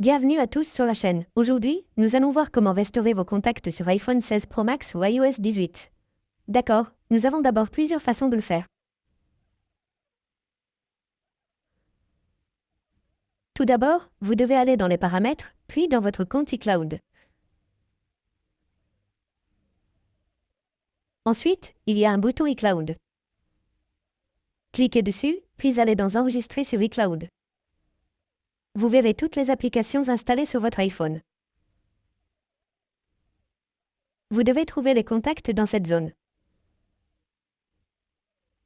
Bienvenue à tous sur la chaîne. Aujourd'hui, nous allons voir comment restaurer vos contacts sur iPhone 16 Pro Max ou iOS 18. D'accord, nous avons d'abord plusieurs façons de le faire. Tout d'abord, vous devez aller dans les paramètres, puis dans votre compte iCloud. Ensuite, il y a un bouton iCloud. Cliquez dessus, puis allez dans Enregistrer sur iCloud. Vous verrez toutes les applications installées sur votre iPhone. Vous devez trouver les contacts dans cette zone.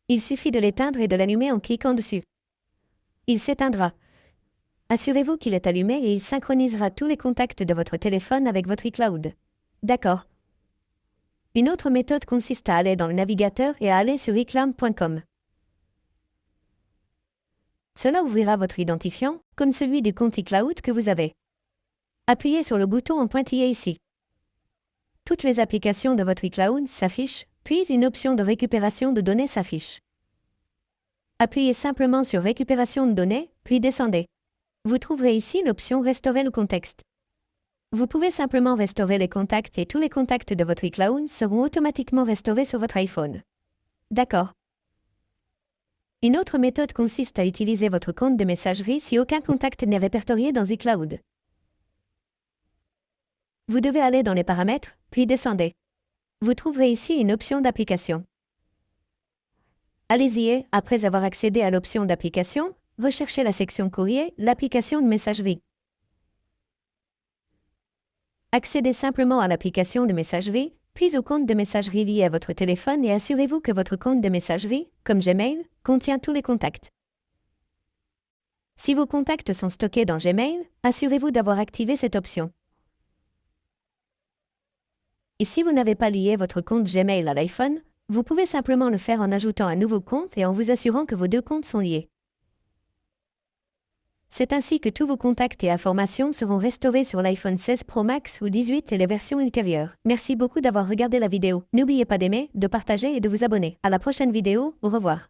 Il suffit de l'éteindre et de l'allumer en cliquant dessus. Il s'éteindra. Assurez-vous qu'il est allumé et il synchronisera tous les contacts de votre téléphone avec votre iCloud. D'accord. Une autre méthode consiste à aller dans le navigateur et à aller sur iCloud.com. Cela ouvrira votre identifiant, comme celui du compte iCloud que vous avez. Appuyez sur le bouton en pointillé ici. Toutes les applications de votre iCloud s'affichent, puis une option de récupération de données s'affiche. Appuyez simplement sur Récupération de données, puis descendez. Vous trouverez ici l'option Restaurer le contexte. Vous pouvez simplement restaurer les contacts et tous les contacts de votre iCloud seront automatiquement restaurés sur votre iPhone. D'accord. Une autre méthode consiste à utiliser votre compte de messagerie si aucun contact n'est répertorié dans iCloud. Vous devez aller dans les paramètres, puis descendez. Vous trouverez ici une option d'application. Allez-y et, après avoir accédé à l'option d'application, recherchez la section courrier, l'application de messagerie. Accédez simplement à l'application de messagerie, puis au compte de messagerie lié à votre téléphone et assurez-vous que votre compte de messagerie, comme Gmail, contient tous les contacts. Si vos contacts sont stockés dans Gmail, assurez-vous d'avoir activé cette option. Et si vous n'avez pas lié votre compte Gmail à l'iPhone, vous pouvez simplement le faire en ajoutant un nouveau compte et en vous assurant que vos deux comptes sont liés. C'est ainsi que tous vos contacts et informations seront restaurés sur l'iPhone 16 Pro Max ou 18 et les versions ultérieures. Merci beaucoup d'avoir regardé la vidéo. N'oubliez pas d'aimer, de partager et de vous abonner. À la prochaine vidéo, au revoir.